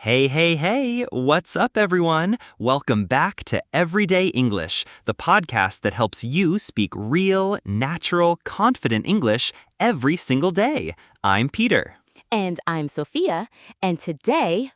Hey, hey, hey, what's up, everyone? Welcome back to Everyday English, the podcast that helps you speak real, natural, confident English every single day. I'm Peter. And I'm Sophia, and today,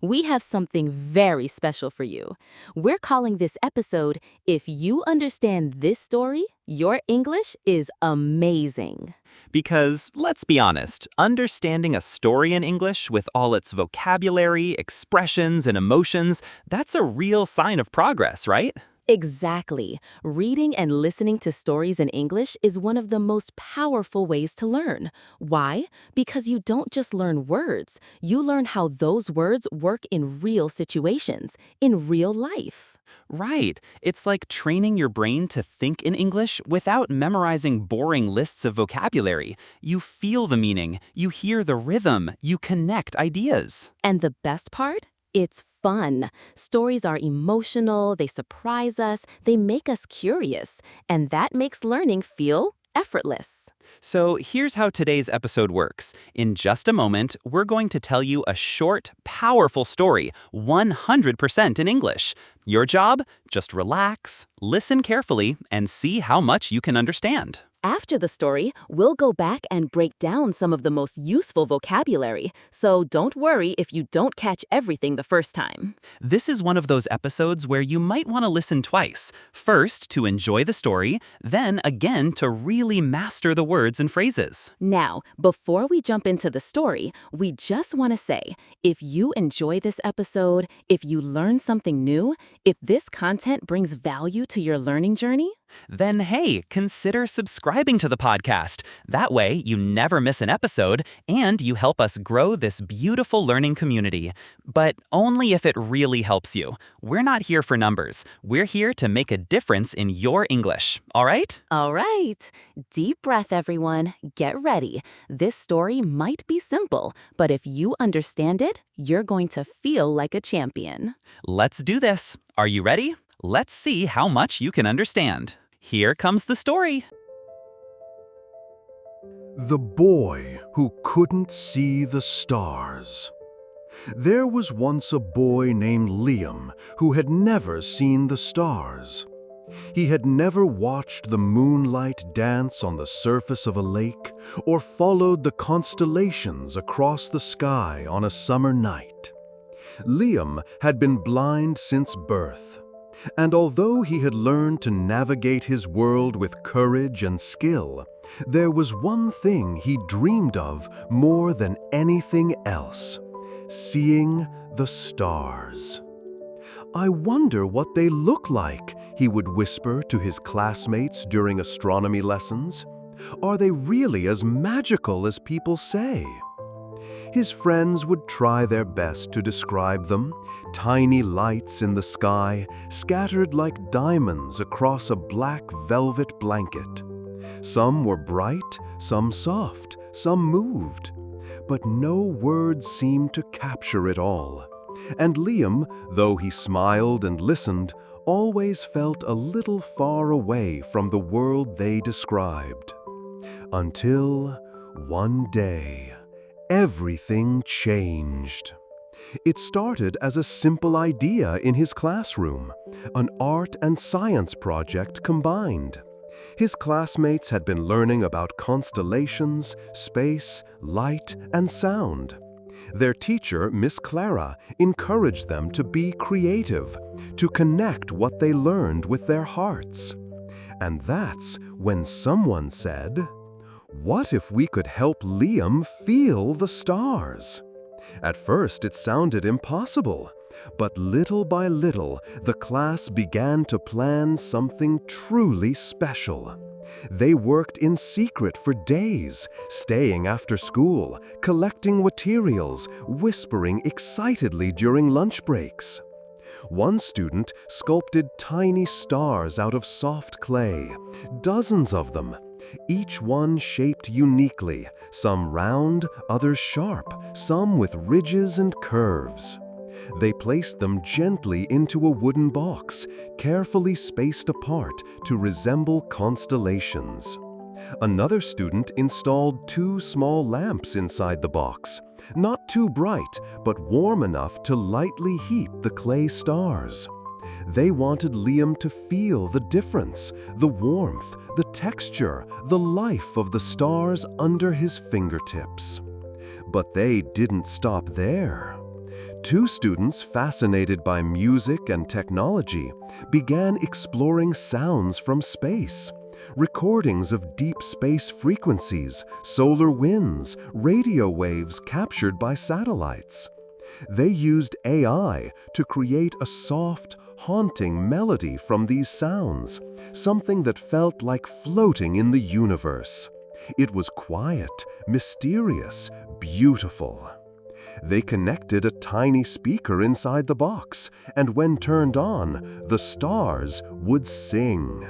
we have something very special for you. We're calling this episode, If You Understand This Story, Your English is Amazing. Because, let's be honest, understanding a story in English with all its vocabulary, expressions, and emotions, that's a real sign of progress, right? Exactly. Reading and listening to stories in English is one of the most powerful ways to learn. Why? Because you don't just learn words, you learn how those words work in real situations, in real life. Right. It's like training your brain to think in English without memorizing boring lists of vocabulary. You feel the meaning, you hear the rhythm, you connect ideas. And the best part? It's fun. Stories are emotional, they surprise us, they make us curious, and that makes learning feel effortless. So here's how today's episode works. In just a moment, we're going to tell you a short, powerful story, 100% in English. Your job? Just relax, listen carefully, and see how much you can understand. After the story, we'll go back and break down some of the most useful vocabulary, so don't worry if you don't catch everything the first time. This is one of those episodes where you might want to listen twice. First, to enjoy the story, then again to really master the words and phrases. Now, before we jump into the story, we just want to say, if you enjoy this episode, if you learn something new, if this content brings value to your learning journey, Then hey, consider subscribing to the podcast. That way, you never miss an episode, and you help us grow this beautiful learning community. But only if it really helps you. We're not here for numbers. We're here to make a difference in your English, all right? All right. Deep breath, everyone. Get ready. This story might be simple, but if you understand it, you're going to feel like a champion. Let's do this. Are you ready? Let's see how much you can understand. Here comes the story. The Boy Who Couldn't See the Stars. There was once a boy named Liam who had never seen the stars. He had never watched the moonlight dance on the surface of a lake or followed the constellations across the sky on a summer night. Liam had been blind since birth. And although he had learned to navigate his world with courage and skill, there was one thing he dreamed of more than anything else: seeing the stars. "I wonder what they look like," he would whisper to his classmates during astronomy lessons. "Are they really as magical as people say?" His friends would try their best to describe them, tiny lights in the sky, scattered like diamonds across a black velvet blanket. Some were bright, some soft, some moved. But no words seemed to capture it all. And Liam, though he smiled and listened, always felt a little far away from the world they described. Until one day, everything changed. It started as a simple idea in his classroom, an art and science project combined. His classmates had been learning about constellations, space, light, and sound. Their teacher, Miss Clara, encouraged them to be creative, to connect what they learned with their hearts. And that's when someone said, "What if we could help Liam feel the stars?" At first, it sounded impossible, but little by little, the class began to plan something truly special. They worked in secret for days, staying after school, collecting materials, whispering excitedly during lunch breaks. One student sculpted tiny stars out of soft clay, dozens of them, each one shaped uniquely, some round, others sharp, some with ridges and curves. They placed them gently into a wooden box, carefully spaced apart to resemble constellations. Another student installed 2 small lamps inside the box, Not too bright, but warm enough to lightly heat the clay stars. They wanted Liam to feel the difference, the warmth, the texture, the life of the stars under his fingertips. But they didn't stop there. Two students fascinated by music and technology began exploring sounds from space. Recordings of deep space frequencies, solar winds, radio waves captured by satellites. They used AI to create a soft, haunting melody from these sounds, something that felt like floating in the universe. It was quiet, mysterious, beautiful. They connected a tiny speaker inside the box, and when turned on, the stars would sing.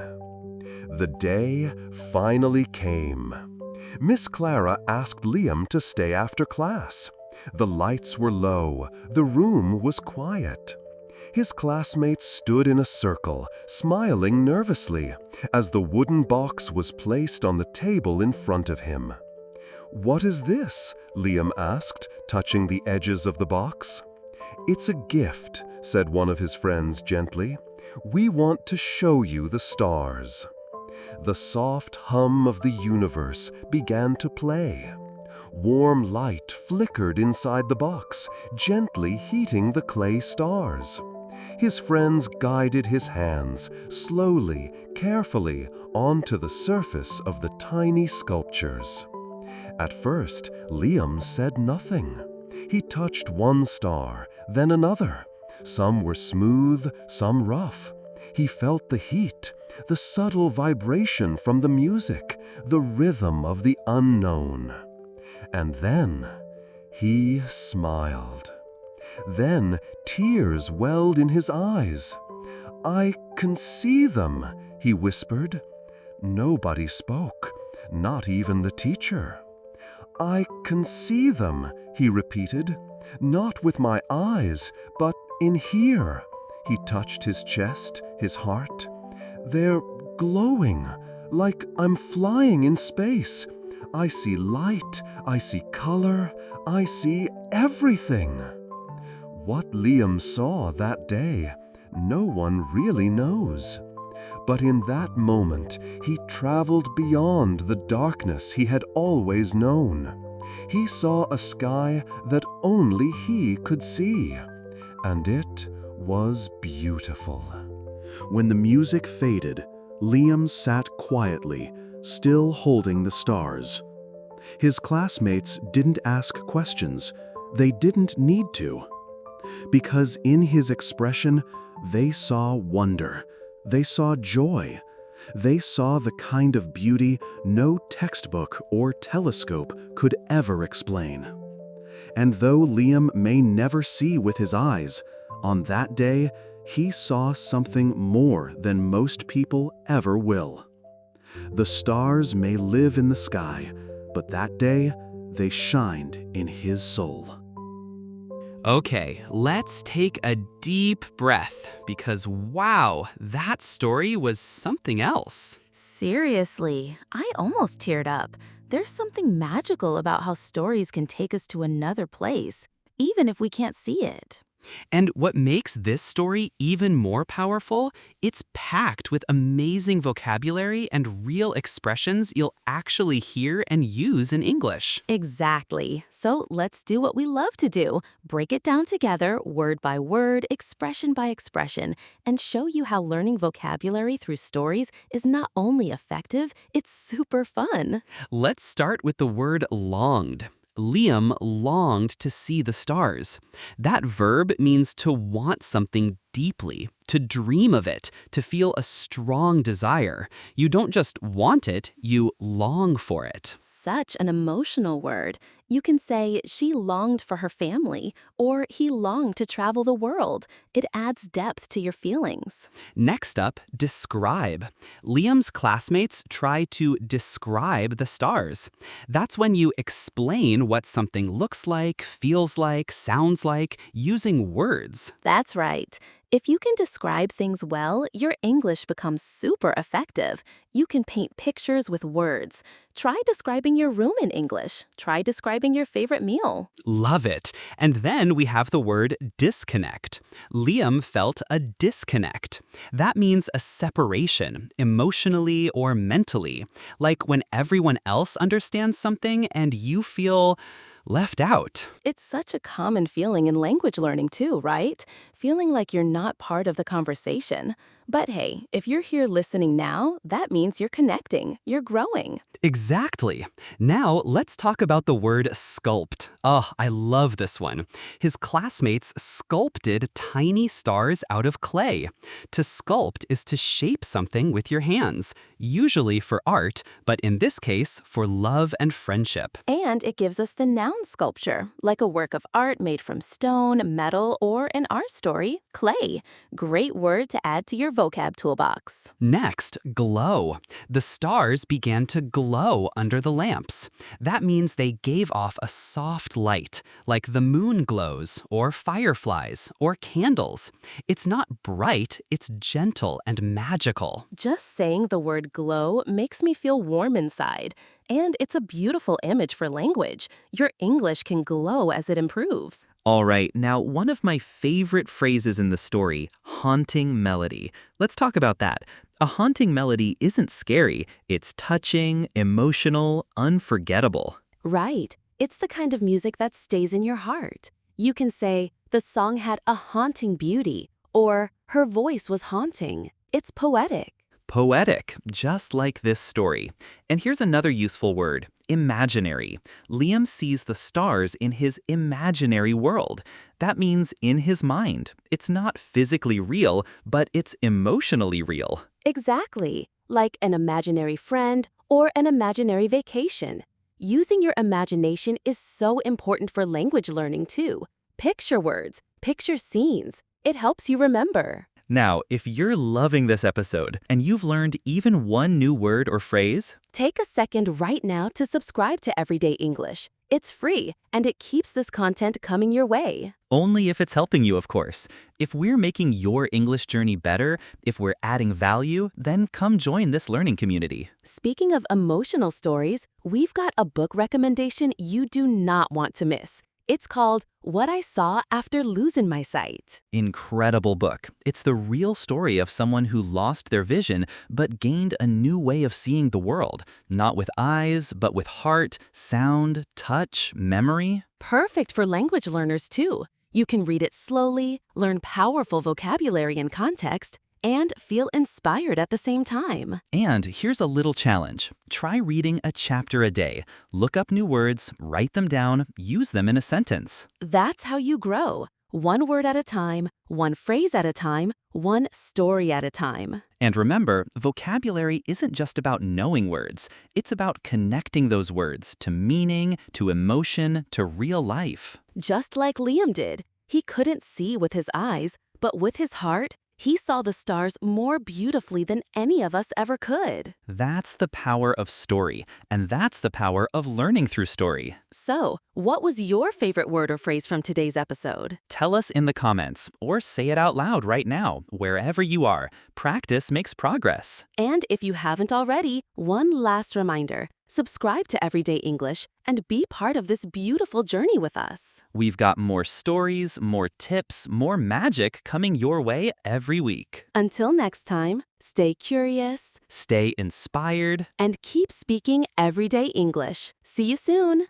The day finally came. Miss Clara asked Liam to stay after class. The lights were low, the room was quiet. His classmates stood in a circle, smiling nervously, as the wooden box was placed on the table in front of him. "What is this?" Liam asked, touching the edges of the box. "It's a gift," said one of his friends gently. "We want to show you the stars." The soft hum of the universe began to play. Warm light flickered inside the box, gently heating the clay stars. His friends guided his hands, slowly, carefully, onto the surface of the tiny sculptures. At first, Liam said nothing. He touched one star, then another. Some were smooth, some rough. He felt the heat, the subtle vibration from the music, the rhythm of the unknown. And then he smiled. Then tears welled in his eyes. "I can see them," he whispered. Nobody spoke, not even the teacher. "I can see them," he repeated. "Not with my eyes, but in here." He touched his chest, his heart. "They're glowing, like I'm flying in space. I see light, I see color, I see everything." What Liam saw that day, no one really knows. But in that moment, he traveled beyond the darkness he had always known. He saw a sky that only he could see, and it was beautiful. When the music faded, Liam sat quietly, still holding the stars. His classmates didn't ask questions. They didn't need to. Because in his expression, they saw wonder. They saw joy. They saw the kind of beauty no textbook or telescope could ever explain. And though Liam may never see with his eyes, on that day, he saw something more than most people ever will. The stars may live in the sky, but that day, they shined in his soul. Okay, let's take a deep breath because wow, that story was something else. Seriously, I almost teared up. There's something magical about how stories can take us to another place, even if we can't see it. And what makes this story even more powerful, it's packed with amazing vocabulary and real expressions you'll actually hear and use in English. Exactly. So let's do what we love to do. Break it down together, word by word, expression by expression, and show you how learning vocabulary through stories is not only effective, it's super fun. Let's start with the word longed. Liam longed to see the stars. That verb means to want something deeply, to dream of it, to feel a strong desire. You don't just want it, you long for it. Such an emotional word. You can say she longed for her family, or he longed to travel the world. It adds depth to your feelings. Next up, describe. Liam's classmates try to describe the stars. That's when you explain what something looks like, feels like, sounds like, using words. That's right. If you can describe things well, your English becomes super effective. You can paint pictures with words. Try describing your room in English. Try describing your favorite meal. Love it. And then we have the word disconnect. Liam felt a disconnect. That means a separation, emotionally or mentally, like when everyone else understands something and you feel left out. It's such a common feeling in language learning too, right? Feeling like you're not part of the conversation. But hey, if you're here listening now, that means you're connecting, you're growing. Exactly. Now, let's talk about the word sculpt. Oh, I love this one. His classmates sculpted tiny stars out of clay. To sculpt is to shape something with your hands, usually for art, but in this case, for love and friendship. And it gives us the noun sculpture, like a work of art made from stone, metal, or in our story, clay. Great word to add to your vocab toolbox. Next, glow. The stars began to glow under the lamps. That means they gave off a soft light, like the moon glows, or fireflies, or candles. It's not bright, it's gentle and magical. Just saying the word glow makes me feel warm inside. And it's a beautiful image for language. Your English can glow as it improves. All right, now one of my favorite phrases in the story, haunting melody. Let's talk about that. A haunting melody isn't scary, it's touching, emotional, unforgettable. Right. It's the kind of music that stays in your heart. You can say, the song had a haunting beauty, or her voice was haunting. It's poetic. Poetic, just like this story. And here's another useful word, imaginary. Liam sees the stars in his imaginary world. That means in his mind. It's not physically real, but it's emotionally real. Exactly. Like an imaginary friend or an imaginary vacation. Using your imagination is so important for language learning too. Picture words, picture scenes. It helps you remember. Now, if you're loving this episode and you've learned even one new word or phrase, take a second right now to subscribe to Everyday English. It's free, and it keeps this content coming your way. only if it's helping you, of course. If we're making your English journey better, if we're adding value, then come join this learning community. Speaking of emotional stories, we've got a book recommendation you do not want to miss. It's called What I Saw After Losing My Sight. Incredible book. It's the real story of someone who lost their vision but gained a new way of seeing the world. Not with eyes, but with heart, sound, touch, memory. Perfect for language learners, too. You can read it slowly, learn powerful vocabulary and context, and feel inspired at the same time. And here's a little challenge. Try reading a chapter a day. Look up new words, write them down, use them in a sentence. That's how you grow. One word at a time, one phrase at a time, one story at a time. And remember, vocabulary isn't just about knowing words. It's about connecting those words to meaning, to emotion, to real life. Just like Liam did. He couldn't see with his eyes, but with his heart, he saw the stars more beautifully than any of us ever could. That's the power of story, and that's the power of learning through story. So, what was your favorite word or phrase from today's episode? Tell us in the comments, or say it out loud right now, wherever you are. Practice makes progress. And if you haven't already, one last reminder. Subscribe to Everyday English and be part of this beautiful journey with us. We've got more stories, more tips, more magic coming your way every week. Until next time, stay curious Stay inspired. and keep speaking everyday English. See you soon.